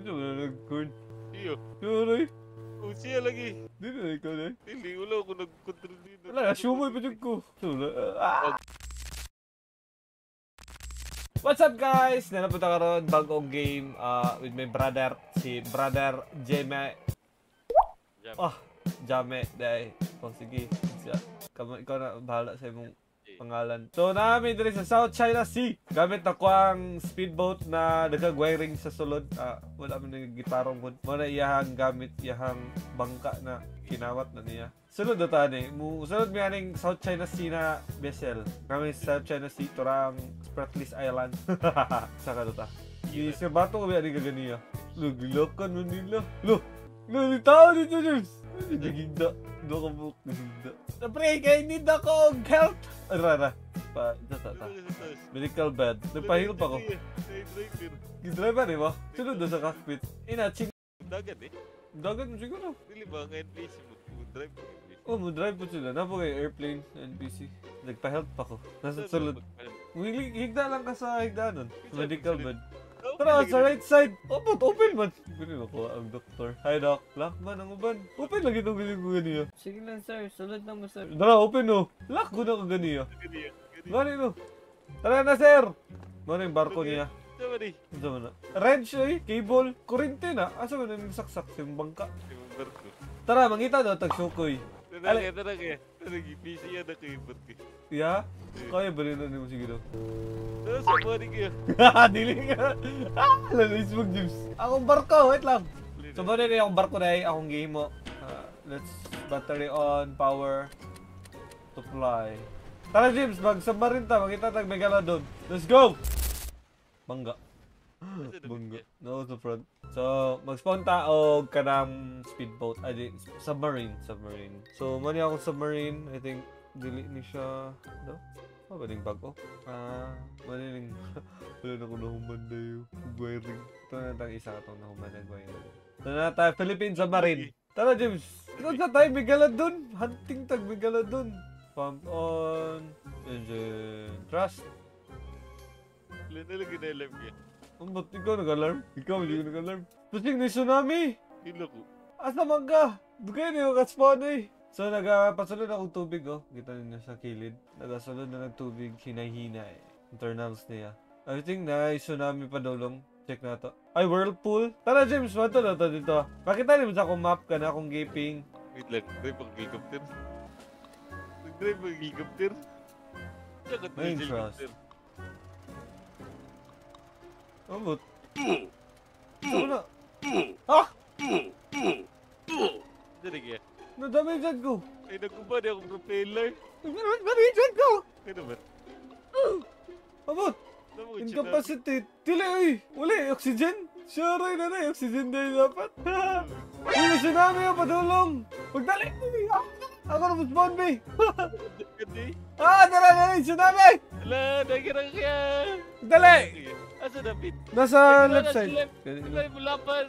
Ito mo na nag-corn. Iyo. Yoray. Siya lagi. Di na ikaw na. Hindi, wala ako nag-control dito. Wala, sumay pa dyan ko. What's up guys? Nanapunta ka ron, bagong game with my brother, si Brother Jame. Jame, dahil. Oh, sige. Ikaw na bahala sa imong pangalan. So, namin dito sa South China Sea. Gamit ako ang speedboat na nagagwiring sa sulod. Wala mo nang gitarong mo. Muna iyahang gamit, iyahang bangka na kinawat na niya. Sulod na tani. Sulod mo yan South China Sea na vessel. Kami sa South China Sea, turang Spratlys Island. Saka na ta. Sa bato ko ba yan kaganiya? Lugilakan mo nila. Nalitaw dito, James. Nagigda. Doon ka buk. Nagigda. Pre, kaya need ako help. Rara. Medical bed. Nagpahil pa ko. Gidrive ba, di ba? Sunod na sa cockpit. Ching. Dagat eh. Dagat mo siguro. Dili ba ang NPC mo drive mo? Oh, mo drive po sila. Napo kayo airplane, NPC. Nagpa-help pa ko. Nasa sulod. Higda lang ka sa higda nun. Medical bed. Tara, sa right side. Open man. Ganun ako ang doktor. Hi, doc. Lock man ang uban. Open lagi itong ganyan. Sige lang, sir. Sulod lang mo, sir. Tara, open no. Lock ko na ka ganyan. Gani no. Tara na, sir. Ano yung barko niya? Sama na. Wrench eh. Cable. Kurente na. Asa mo na yung saksak sa bangka? Tara, mangita daw. Tagsukoy. Tara kaya. PC yan na kayo barko. Yeah? Kaya ba rin na mo sige daw? Sa body kayo. Dili ka. Lalis mag James. Akong barko. Wait lang. So ba rin akong barko na akong game mo. Let's battery on. Power. To fly. Tara James, mag-submarine ta. Makita tag Megalodon. Let's go! Bangga. Bangga. No, sa front. So, mag-spawn ta o kanang speedboat. Ay, submarine. So, mani akong submarine. I think, dili ni siya. No? Ba ding bago? Mani ning wala na ko nahuman na yung wiring. Ito na tang isa ka itong nahuman na wiring. Ito na tayo, Philippine submarine. Tara James, ikaw sa tayo, Megalodon. Hunting tag Megalodon. Pump on. Engine. Thrust. Wala na lang ginalam niya. Ba't ikaw nag-alarm? Ikaw hindi ko nag-alarm. Pusing na yung tsunami! Hila ko. Asa man ka? Dugay na yung kaspawn eh. So nagapasunod akong tubig oh. Kita niyo sa kilid. Nagasunod na ng tubig. Hinay-hina eh. Internals niya. I think na tsunami pa daw lang. Check na to. Ay, whirlpool. Tara James, mato na to dito. Pakita niyo sa akong map ka na akong gaping. Wait lang. Drive ang helicopter. Drive ang helicopter. Sakat na yung helicopter. Ambot. Ano na? Ah! Dari kaya? Nadami dyan ko. Ay, nagkumpani akong propeller. Nadami dyan ko! Ano ba? Ambot! Incapacity. Tila eh. Wala oxygen. Sure na na oxygen dahil dapat. Hindi tsunami yung padulong. Magdali. Ako na spawn bay. Dala tsunami. Wala, nagkira kaya. Dali. Asa David? Nasa left side. Wala yung mulapan.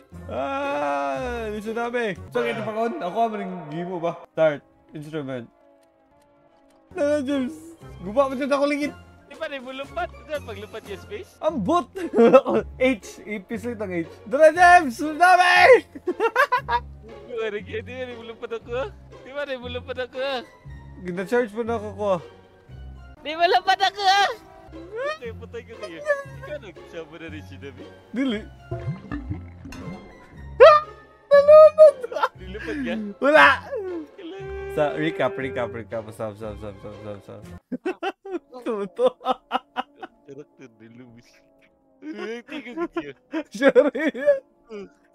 Tsunami. So, kaya napakon. Ako maring gimo ba? Start. Instrument. Dala James. Gupa mo dyan ako lingit. Di ba rin mo lumpat? Saan paglumpat yung space? Ang bot! H! Ipislit ang H. Dara James! Tsunami! Di ba rin mo lumpat ako ha? Di ba rin mo lumpat ako ha? Gina-charge pa na ako ko. Di ba lumpat ako ha? Okay, patay ka kayo. Ikaw nagsama na rin si David. Dili. Nalunod! Nilupad ka? Wala! Sa recap. Stop. Tuto. Karakter ni Lewis. Tingnan ko kayo. Sorry.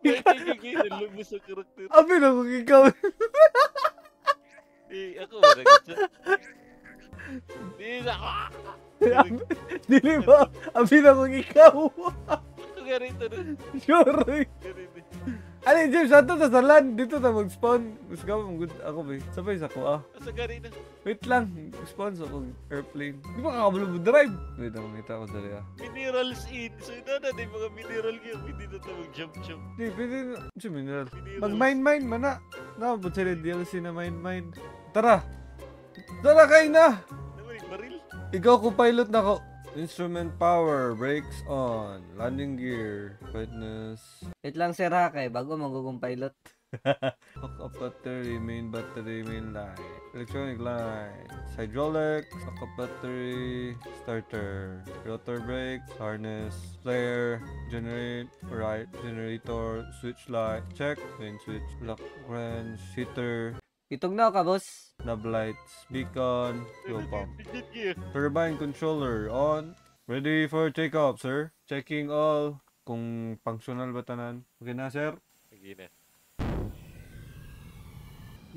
Tingnan kayo na Lewis ang karakter. Abi na kung ikaw. Ako ba nagkatsa? Dili ba? Abi na kung ikaw. Ako nga rito na. Sorry. Ano James, ato na sa land. Dito na mag-spawn. Gusto ka mag ako ba? Sabay sa ko Asa nga rin na. Wait lang. Spawn sa akong airplane. Di ba kakabalo mo drive? Wait lang, makita ko dali Minerals in. So na di mga mineral kayo. Hindi na ito mag-jump. Di, pwede na. Siya mineral. Mag-mine, mana. Nakabot sila DLC na mine. Tara kayo na. Naman yung baril. Ikaw ko pilot na ko. Instrument power, brakes on, landing gear, brightness. Wait lang sir ha, kay bago magugong pilot. Hook up battery, main light, electronic lights, hydraulics, hook up battery, starter, rotor brakes, harness, flare, generator, switch light, check, main switch, lock wrench, heater, Itugnaw ka, boss. knob lights, beacon, fuel pump. Digit gear. Turbine controller on. Ready for takeoff, sir. Checking all. Kung functional ba tanan. Okay na, sir. Sige na.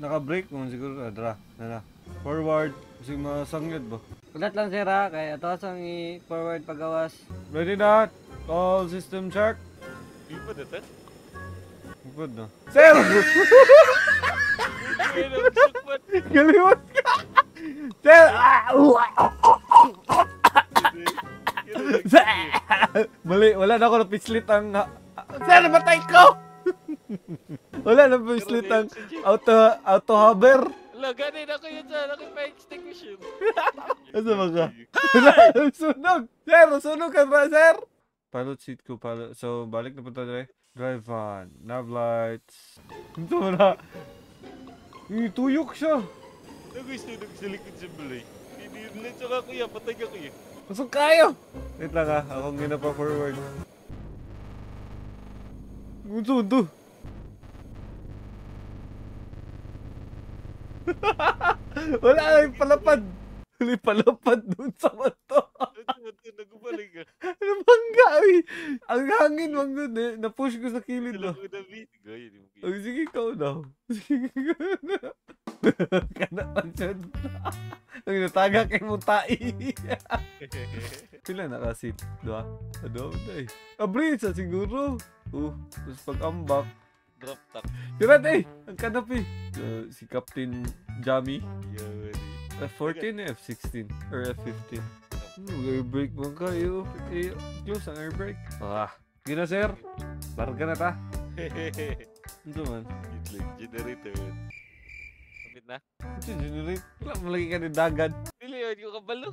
Naka-brake mo siguro. Dra. Na. Forward. Kasi masangyad ba? Ulat lang sir ha, kay ato asang i-forward pagawas. Ready na. All system check. Di ba dito? Upad na. Sir! Hindi na magsukman. Galimot ka! Sir! Mali, wala na ako na-pislit ang... Sir, namatay ko! Wala na pislit ang auto hover. Wala, ganin ako yun sa fire extinguisher. Asa ba ka? Wala, sunog! Sir, sunog ka ba, sir? Pilot seat ko, pilot. So, balik na punta dre. Drive on, nav lights. Ito mo na. Tuyok siya. Nagustunog sa likod sa balay. Hindi sa kuya, patay ka kuya. Pasok kayo! Wait lang ha, akong ginapa forward. Gusto ito. Wala lang palapad. Wala palapad dun sa mato. Nagubalik ka. Ano bang gawi? Ang hangin mang dun eh. Na-push ko sa kilid Alam no. ko na beat. Gaya ni mo Oh, sige ikaw na. Sige ikaw na. Kana pa siya. Ang nataga kay mong tai. Pila na kasi? Dua? Ano na eh. Abri sa siguro. Tapos pag-ambak. Drop top. Tirat eh! Ang kanap eh. Si Captain Jammy. Yun. F14 eh, F16. Or F15. Air brake mo kayo. Close ang air brake. Gina sir. Larga na ta. Ito man. Generator. Kapit na? Ito generate. Wala mo lagi ka ni dagan. Dili yun, yung kabalo.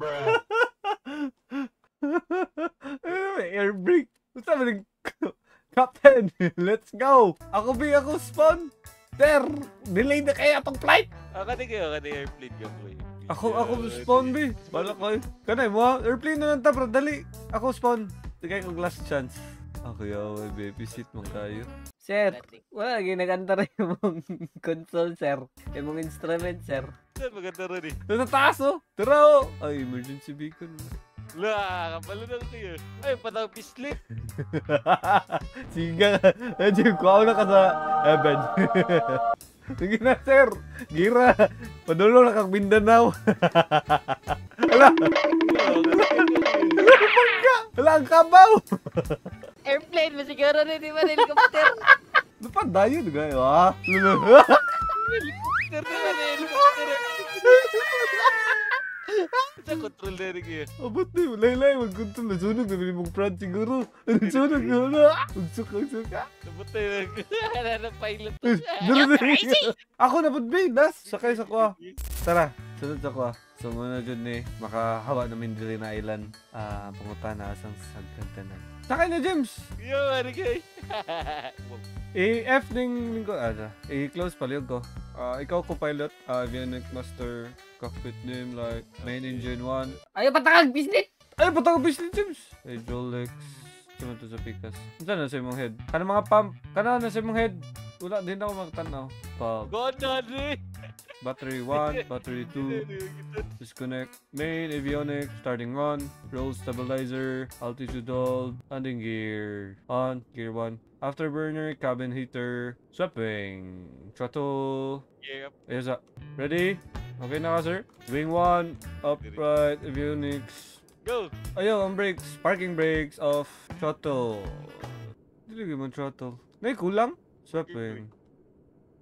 Air brake. Basta mo rin. Captain, let's go! Ako spawn! Sir, delay na kaya itong flight! Kani airplane ka po yun. Ako spawn, B. Bala kayo. Kanay mo ha? Airplane na lang ta, bro. Dali. Ako spawn. Tigay kong last chance. Ako yaw, baby seat mong kayo. Sir, wala lagi naganta rin yung console, sir. Yung mga instrument, sir. Saan maganda rin eh? Nasa taas, oh. Tara, oh. Ay, emergency beacon. Wala, kabalo na kayo. Ay, patang pislit. Siga ka. Medyo kuha na ka sa heaven. Sige na, sir. Gira. Padulo na kang Mindanao. Wala. Wala ang kabaw. Airplane, masiguro rin di ba helicopter? Lupa dayo, di ba? Ah, Helicopter naman eh, helicopter. Sa control na rin kayo. abot na yun. Laylay, magkuntul. Nasunog na mong prod siguro. Nasunog na wala. Magsuka. Nabutay na. Wala na pilot. Ako na po, babe. Das, sakay sa kuha. Tara, sunod sa kuha. So, muna dyan eh, makahawa namin dili na island. Panguta na asang sagkantanan. Sakay na, James! Yo, ano kayo? I-F ding ko, i-close paliyog ko. Ikaw ko pilot, avionic master, cockpit name, like, main engine 1. Ayaw patakag, bisnet! Ay, patang bislit, James! Hydraulics, sunod to sa pikas. Saan na sa imong head? Kana mga pump, kana na sa imong head. Wala, din ako magtanaw. Pump. God na rin. Battery 1, battery 2, disconnect, main avionics, starting on, roll stabilizer, altitude hold, landing gear, on, gear 1, afterburner, cabin heater, swapping, throttle, Yep. ayos na. Ready? Okay na ka, sir? Wing 1, upright, avionics, Go. ayaw, ang brakes, parking brakes, off, throttle, dili man throttle, may kulang, swapping,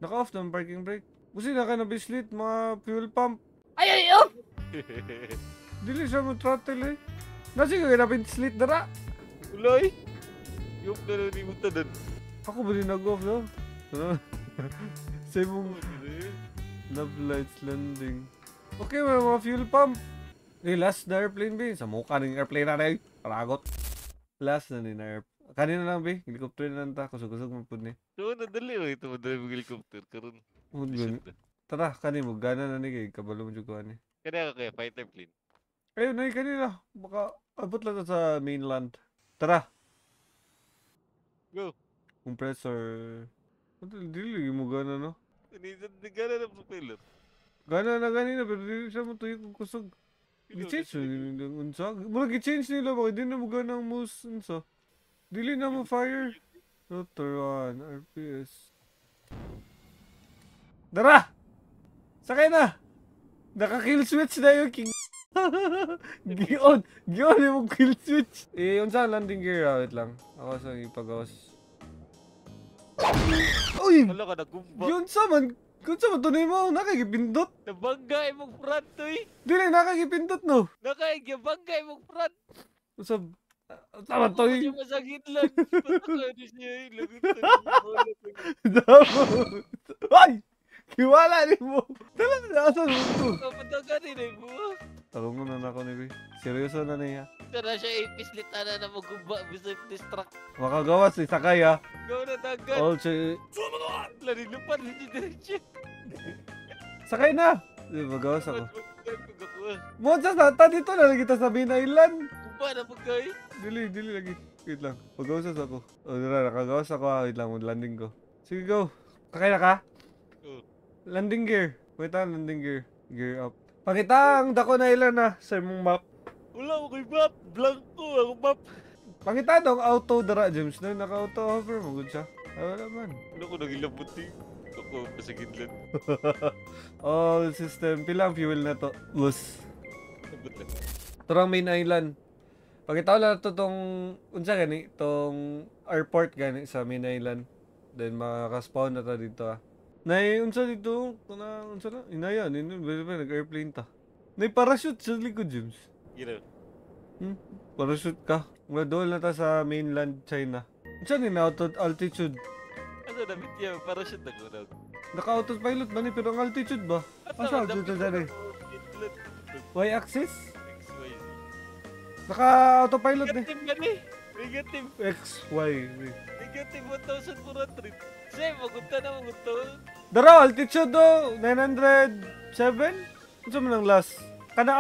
naka-off ng parking brake. Kasi naka na bislit, mga fuel pump. Ay, oh! Dili siya mo throttle eh. Nasi ka ganapin slit dara. Uloy. Yung nalilimutan doon. Ako ba din nag-off no? Sa mong nav lights landing. Okay, may mga fuel pump. Last na airplane, be. Sa mukha ng airplane na rin. Paragot. Last na ni na airplane. Kanina lang, be. Helicopter na lang ta. Kusog-kusog mo po ni. So, nadali oh. Ito, madali mag helicopter. Karoon. Tara, kanina mo. Gana na ni kay. Kabalo mo dyan ni. Kaya kaya, fighter plane. Ayun, ay, kanina. Baka abot lang to sa mainland. Tara. Go. Compressor. Dili mo gana, no? Nagana na propeller. Gana na ganina, pero dili siya mo tuyo kung kusog. I-change na unsa. Mura i-change nila ba? Hindi na mo gana ang mouse unsa. Dili na mo fire. Rotor 1, RPS. Dara! Sakay na! Naka-kill switch na yung king. Gion yung kill switch. Eh, unsa ang landing gear? Wait lang. Ako sa ipagawas. Uy! Wala ka nagumba. Yun sa man. Kung sa man tunay mo, nakakipindot. Nabanggay mong front to eh. Dili, nakakipindot no. Nakaigyabanggay mong front. Usab. Tama to Ako eh. siya masakit lang. Patakado siya eh. Lagot Ay! Kiwala ni mo. Talaga na asa mo to. Kapataganin eh mo. Tarong mo na ako ni Bay. Seryoso na niya. Sana siya ipislit na magumba. Bisa distract. Makagawas ni Sakay ha. Gawa na dagat. All si... Lari lupan. Hindi diretso. Sakay na! Di, magawas ako. Kugakuha. Monsa nata dito na lang kita sa Main Island. Kumpa na pagkay. Dili lagi. Wait lang. Magawas ako. O, dira, nakagawas ako ha. Wait lang, landing ko. Sige, go. Sakay na ka? Oo. Landing gear. Wait lang, landing gear. Gear up. Pakita ang dako na ilan na sa mong map. Wala ko kay map. Blanco ako map. Pakita dong auto dara, James. Na naka-auto hover mo. Good siya. Ah, wala man. Ano ko nagilabot eh. Ako pasagid lang. All system. Pila ang fuel na to? Loose. Sabot lang. Turang Main Island. Pakita ko lang to tong unsa gani tong airport gani sa Main Island. Then makaka-spawn na ta dito ah. Nay unsa dito? Kana unsa na? Inaya ni nag-airplane ta. Nay parachute sa likod, James. Gino. Parachute ka. Madol na ta sa mainland China. Unsa ni na altitude? Ano na bitya? Parachute na ko na. Naka-autopilot ba ni pero ang altitude ba? Asa dito dali? Y-axis? XYZ. Naka-autopilot ni. Negative man eh. Negative. XY. Negative 1,400. Say, magunta na magunta. Daro, altitude do, 907? Unsa man ang last? Kana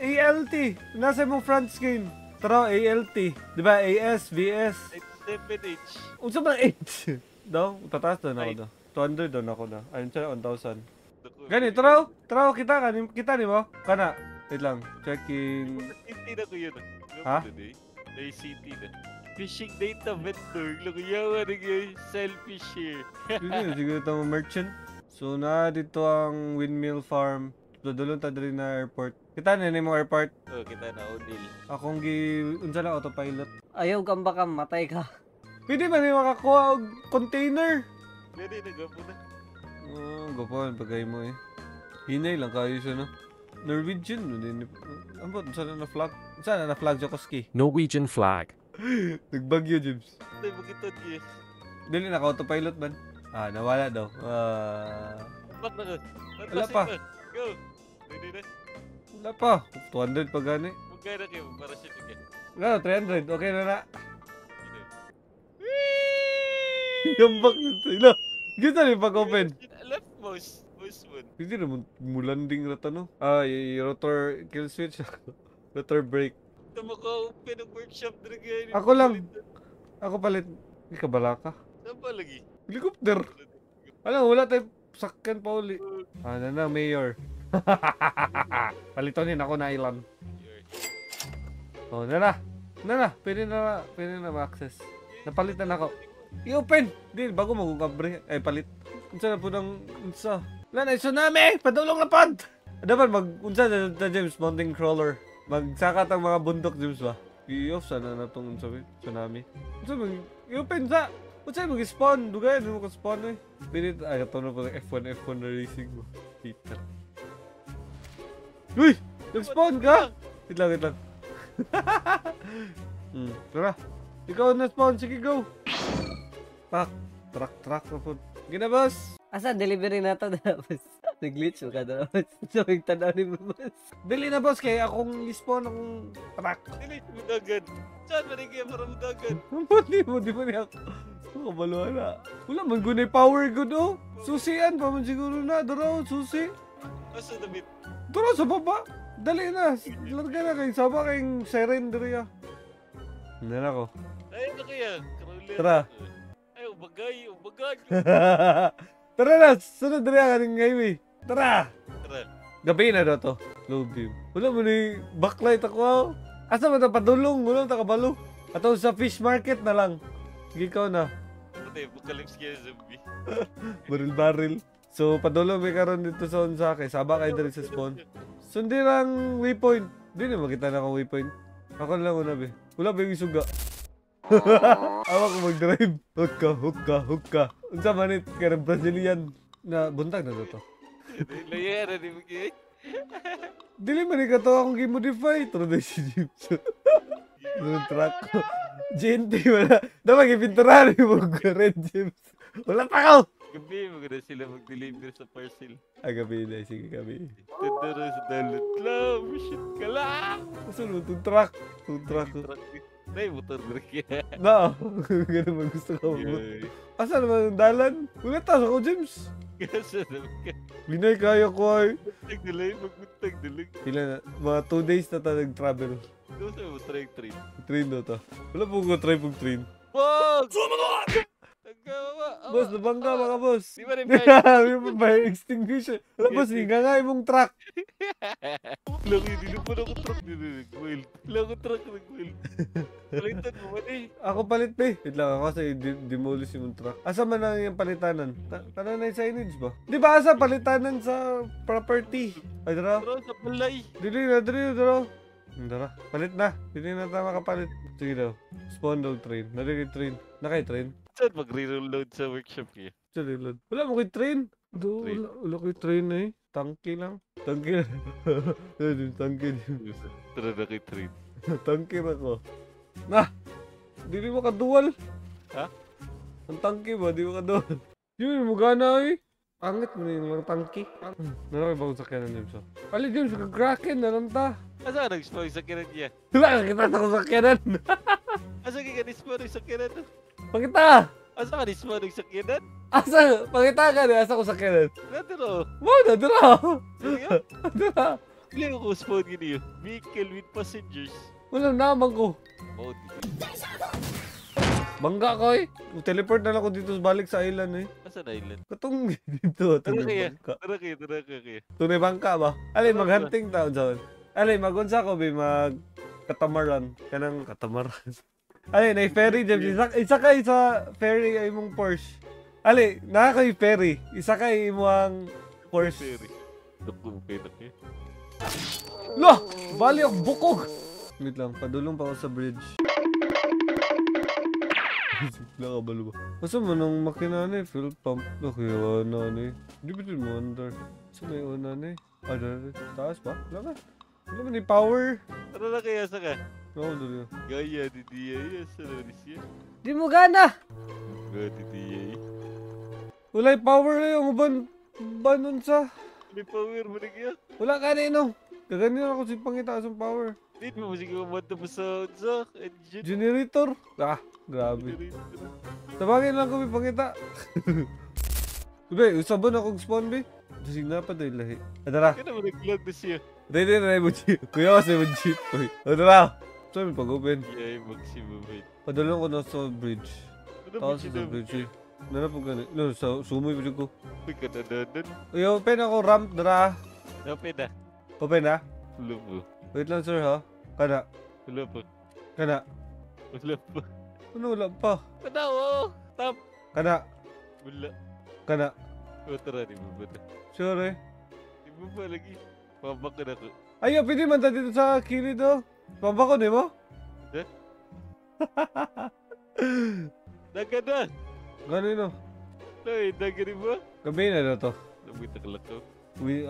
ALT, nasa mong front screen. Daro, ALT. Di ba, AS, VS. 7H. Unsa man H? Daw, tataas doon ako daw. 200 doon ako na. Ayun siya, 1,000. Gani, taraw, kita ni mo? Kana, wait lang, checking. City na ko yun. Ha? ACT na. Fishing data vendor. Lukuyawa na kayo. Selfish here. Yun, siguro itong merchant. So, na dito ang windmill farm. Dudulong ta diri na airport. Kita na mo airport. Oh, kita na O'Neil. Akong unsa lang autopilot. Ayaw kang baka matay ka. Pwede ba ni makakuha og container? Pwede na gapo na. Oh, gapon pagay mo eh. Hinay lang kayo siya no. Norwegian no din. Ambot sana na flag. Sana na flag Jokoski. Norwegian flag. Nagbagyo, James. Ay, magkitod yes. Dili naka-autopilot man. Ah, nawala daw. Back na ka. Wala pa. Go. Ready na. Wala pa. 200 pa gani. Magkaya na kayo. Parachute ka. Gano, 300. Okay na na. Yambak nito. Ina. Gito rin pag-open. Left mouse. Mouse one. Hindi naman mulanding rata no. Ah, rotor kill switch. Rotor brake. Ito maka-open ang workshop na ganyan. Ako lang. Ako palit. Hindi ka bala ka. Saan pa lagi? Helicopter. Alam, wala tayo sakyan pa uli. Ah, na mayor. Palitonin ako na island. Oh, Pwede na ma-access. Napalitan ako. I-open! Di, bago magukabre. Ay, palit. Unsa na po ng unsa? Wala na, tsunami! Padulong na pod! Dapat unsa na James, mountain crawler. Magsakat ang mga bundok, James ba? I-off sana na itong tsunami. Unsa i-open sa? Unsa mag-spawn? Dugay, ano mo ka-spawn eh. Pwede, ay, ito na po ng F1 na racing mo. Peter. Uy! Nag-spawn ka! Wait lang. Tara. Ikaw na spawn, sige go! Truck na po. Gina boss! Asa, delivery na to na, boss. Nag-glitch mo ka na, boss. So, tanaw ni mo, boss. Dili na boss, kaya akong lispawn akong truck. Delete mo dagan. Saan ba rin kaya para mo dagan? Di mo niya ako. Kabaluan na. Wala man gunay power good oh. Susian pa man siguro na. Dara susi. Asa damit? Dara sa baba. Dali na. Larga na kayong saba kayong siren diri ah. Hindi na ako. Ay, ano kaya? Karoler. Tara. Ay, ubagay. Tara na. Sunod diri ang aning highway. Tara. Tara. Gabi na daw to. Low beam. Wala mo ni backlight ako ah. Asa man ta padulong. Wala ta kabalo. Ato sa fish market na lang. Gikaw na. Ano tayo? Apocalypse kaya zombie. Baril. So, padulong may karon dito sa unsa kay saba kay diri sa spawn. Sundi lang waypoint. Di na makita na akong waypoint. Ako lang una be. Wala ba yung isuga? Awa ko mag-drive. Hukka. Unsa man it kay Brazilian na buntag na to. Layera ni Mugay. Dili man ka to akong gi-modify. Turo na si James. Yung truck ko. GNT wala. Dapat ipinturahan mo Red James. Wala pa ako! Gabi mo na sila mag-deliver sa parcel. Gabi na. Sige, gabi. Tanda sa dalot lang. Shit ka lang. Kasunod, itong truck. Itong truck ko. Nay, motor na kaya. Na, ganun man gusto ko. Asa naman yung dalan? Wala tas ako, James. Kasa naman ka. Linay kaya ko ay. Magbuntag dalag. Pila na, mga 2 days na tayo nag-travel. Doon sa mo, try train. Train na to. Wala po ko try pong train. Wag! Nagkawa! Boss, nabangga mga boss. Di ba rin May pa ba extinguisher? Wala boss, hinga nga imong truck. Lagi, di pa ako truck din nag-wheel. Wala ko truck nag-wheel. Palitan mo man eh. Ako palit pa eh. Wait lang ako kasi demolish yung truck. Asa man ang yung palitanan? Tanong na yung signage ba? Di ba asa palitanan sa property? Ay, dara. Pero sa balay. Dili na, dara. Dara. Palit na. Hindi na tayo makapalit. Sige daw. Spawn daw train. Nalagay train. Nakay train. Saan mag-reload sa workshop kaya? Sorry, Lord. Wala mo kay train. Wala kay train eh. Tangki lang. Tangki lang. Tangki. Tara na kay train. Tangki na ko. Nah! Di mo kadual. Ha? Ang tangki ba? Di mo kadual. Yun, magana eh. Pangit mo na yung mga tangki. Nalang ibang sakyanan James. Ali James, kag-kraken na lang ta. Asa ka nag-spawn sa kinan niya? Wala ka kita sa sakyanan. Asa ka nag-spawn sa kinan? Pakita! Asa ka nag-spawn sa kinan? Asa? Pakita ka na. Asa ko sakyanan? Natiro. Mo na, dira. Sige. Dira. Hindi ko spawn gini yun. Vehicle with passengers. Walang naman ko. Oh, Bangga ko eh. Teleport na lang ako dito balik sa island eh. asa na island? Katong dito. Tara Tunay kaya. bangka. Tara kaya. Tunay bangka ba? Alay, maghunting taon saan. Alay, magunsa ko ba mag katamaran. Kanang katamaran. Alay, na-ferry James. Isa kay sa ferry ay mong Porsche. Alay, nakakay ferry. Isa kay imong Porsche. Ferry. Dukong pena kaya. Loh! Bali ako bukog! Wait lang, padulong pa ako sa bridge. Wala ka balo ba? Masa mo nang makina na eh, fuel pump. Kaya na eh. Di ba din mo under? Saan na yung una na eh? Ah, dali. Taas ba? Wala ka. Wala man yung power. Tara na kaya sa ka? Oo, dali. Gaya di diya. Asa na rin siya? Di mo gana! Gaya di diya. Wala yung power na yung banon sa. May power mo na kaya? Wala ka na inom. Kaganin ako si pangitaas ng power. Di mo sige mamanta mo sa engine. Generator. Ah, grabe. Tabagin lang ko may pangita. Be, usabon akong spawn be. Dasig na pa dahil lahi. Adara. Kaya naman nag-vlog na siya. Ready na mo jeep. Kuya kasi mo jeep. Adara. Saan may pag-open? Yeah, maximum height. Padulong ko na sa bridge. Ano ba Taas siya sa na? bridge eh. Nana po gani. No, sa sumoy pa ko. Uy, kanadanan. Uy, open ako ramp. Dara. Napin na. Open na. Wala po. Wait lang sir ha. Kana. Wala po. Kana. Wala po. Ano wala pa? Panaw! Tap! Kana. Wala. Kana. O tara, di mo ba na? Sure eh. Di mo ba lagi? Pabak ka na ko. Ay, pwede man ta dito sa kilid oh. Pabako ni mo? Daga na! Ganun no. Ay, daga rin ba? Gabi na na to. Nabita ka lang to. We,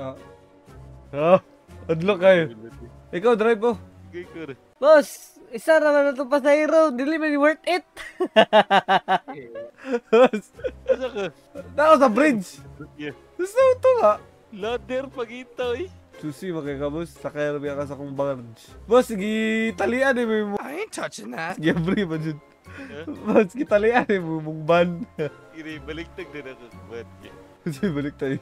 adlock kayo. Ikaw, drive po. Gay ko rin. Boss! Isa naman na ito pa sa hero. Dili man worth it. Asa ka? Tao sa bridge. Gusto ko ito nga. Ladder pagitaw eh. Susi, makikabos. Sakay rabi ka sa kong barge. Boss, sige talian eh mo. I ain't touching that. Sige, bri ba dyan? Boss, sige talian eh mo mong ban. Kini baliktag din ako. Ba't? Kasi balik tayo.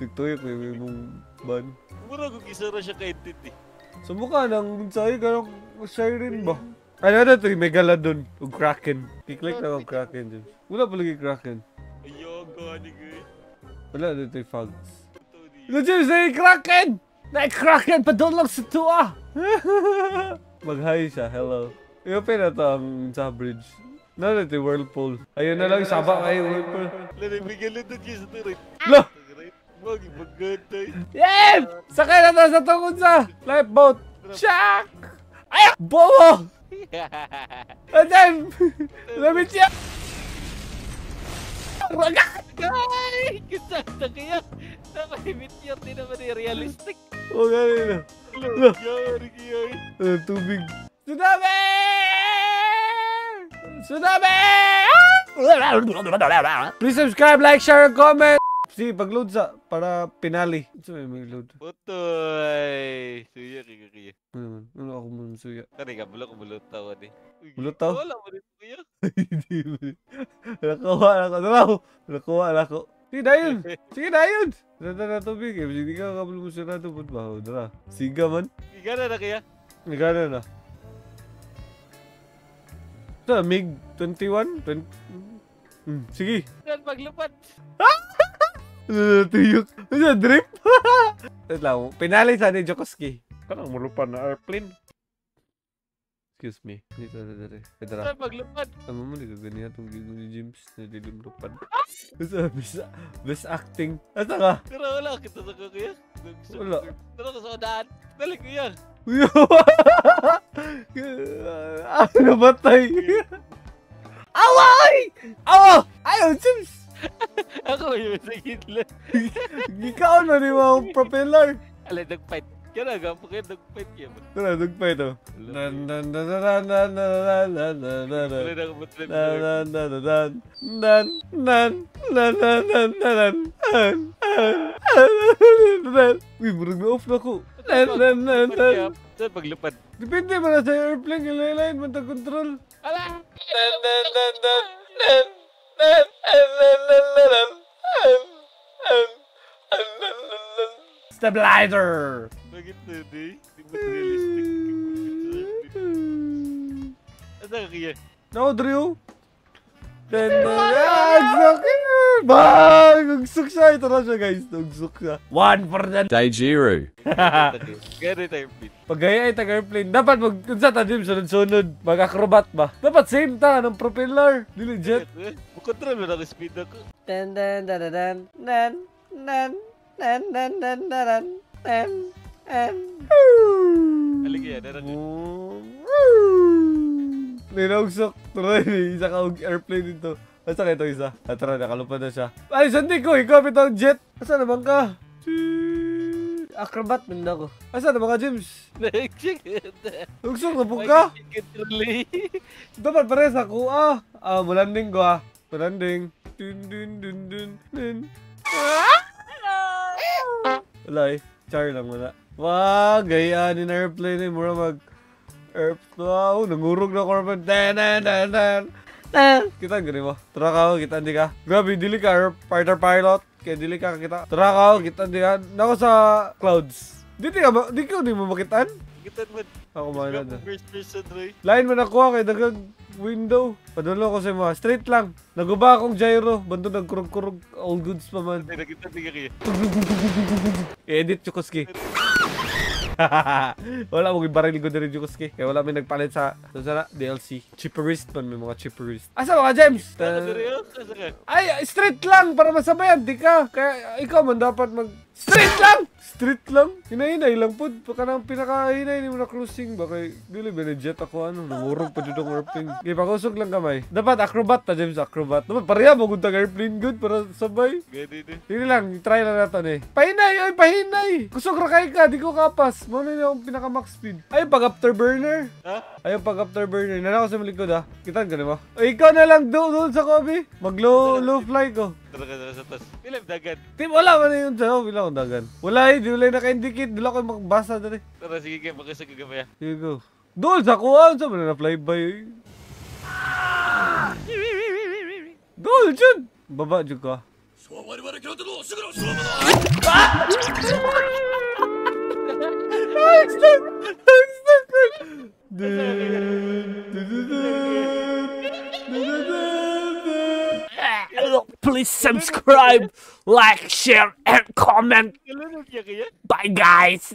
Nagtuyok may mong ban. Mura kung isara siya kay Tit eh. Sa mukha ng sa'yo, gano'ng siren ba? Ano ito yung Megalodon o Kraken. Kiklik na akong Kraken dyan. Wala pala yung Kraken. Ayaw ka ni Gay. Wala dito yung Fogs. Legit na yung Kraken! Na yung Kraken pa doon lang sa tuwa! Mag-hi siya, hello. I-open na ito ang sa bridge. Na ito yung Whirlpool. Ayun na lang, sabak kayo Whirlpool. Lala, may galundod kayo sa turit. Lo! Magi, magantay. Yep! Sakay na ito sa tungkod sa lifeboat! Shak! Ay! Bobo! And then, lamit siya! Ragat! Ay! Kisakta kaya! Nakahimit yun, di naman yung realistic. O, gano'n na. Yari kaya eh. Tubig. Tsunami! Tsunami! Please subscribe, like, share, and comment! Sige, pag-load sa, para pinali. Ito may load. Putoy! Suya kaya. Ano naman? Ano ako muna suya? Kani ka, bulok tawa ni. Bulok tawa? Wala mo rin kuya. Hindi. Nakuha na ako. Nakuha na ako. Sige na yun. Sige na yun. Nata na tubig eh. Hindi ka kabalo mo sarado. Ba't ba? Dara. Siga man. Igana na kaya? Nagana na. Ito, MiG-21? Sige. Yan, paglupad. Tuyok. Ano drip? Wait lang. Pinali sa ni Jokoski. Kanang malupan na airplane. Excuse me. Dito. Yan, paglupad. Tama mo, hindi ka ganyan itong gigo ni James na lilimlupan. Best acting. Asa ka? Pero wala kita sa kuya. Wala. Pero ka sa unahan. Dali kuya. Ano nabatay? Away! Awa! Ayaw, James! Ako yun sa gitla. Ikaw na ni mga propeller. Alay, nag-fight. Kaya na, gapo kayo nag-fight kaya ba? Tara, nagpay ito. Alay na, kumatrip Uy, murag na-off na ko. Saan paglupad? Depende ba na sa airplane, kailangan man ta control. Ala! Stabilizer! Bakit na di? Di ba realistic? Asa ka kaya? No, Drew. Bang! Ugsok siya. Ito na siya, guys. Ugsok siya. One for the... Daijiru. Gano'n tayo pit. Pagaya ay tag-airplane. Dapat mag-unsa ta, Jim, sunod-sunod. Mag-acrobat ba? Dapat same ta ng propeller. Dili jet. Bukontrol mo na ang speed ako. Dan dan dan dan dan dan dan dan dan dan dan dan. Aligyan, narang. Ninaugsok. Tuloy, isa ka airplane dito. Asa ka ito isa? Tara, nakalupad na siya. Ay, sandi ko. Ikaw pitang jet. Asa naman ka? Acrobat man ako. Asa naman ka, James? Nag-check. Ugsok na po ka? Control. Dapat pares ako mulanding ko Mulanding. Dun dun dun dun dun. Wala eh. Char lang wala. Wah, gayaan in airplane eh. Mura mag... Wow, nangurog na korban. Dan. Kita gani mo. Tara ka, kita hindi ka. Grabe, dili ka fighter pilot. Kaya dili ka kita. Tara ka, kita hindi ka. Nako sa clouds. Di ko di mo makitaan. Kita naman. Ako mga na. First person, Roy. Line man ako kay dagang window. Padulo ko sa mga straight lang. Naguba akong gyro. Bando nagkurog-kurog. All goods pa man. Ay, nakita hindi ka kaya. Edit Chukoski. Wala mo baril ko din Chukoski. Kaya wala may nagpalit sa DLC. Chipperist man, may mga chipperist. Asa mga James? Asa ka? Ay, straight lang para masabayan. Di ka. Kaya ikaw man dapat mag... Straight lang! Straight lang? Hinahinay lang po. Baka nang pinakahinay ni mo na cruising. Baka dili jet ako nangurog pa dito ng airplane. Okay, pakusog lang kamay. Dapat acrobat ta, James. Acrobat. Dapat pareha mo kung airplane good para sabay. Gani din. Sige lang, try lang natin eh. Pahinay! Ay, pahinay! Kusog rakay ka, di ko kapas. Muna na yung pinaka-max speed. Ay, pag-afterburner. Ha? Ay, pag-afterburner. Nana ko sa malikod ha. Kitaan ka na ba? Ay, ikaw na lang doon sa Kobe. Mag-low fly ko. Tara ka sa tas. Pilam dagan. Tim, wala man na yun sa'yo. Wala akong dagan. Wala di wala naka-indicate. Wala ko magbasa dali. Tara, sige kayo. Makasag ka gamaya. Here you go. Dol, sa kuhaan. Sa na flyby. Dol, dyan. Baba, dyan ka. Please subscribe, like, share, and comment. Kalunod niya kaya? Bye, guys.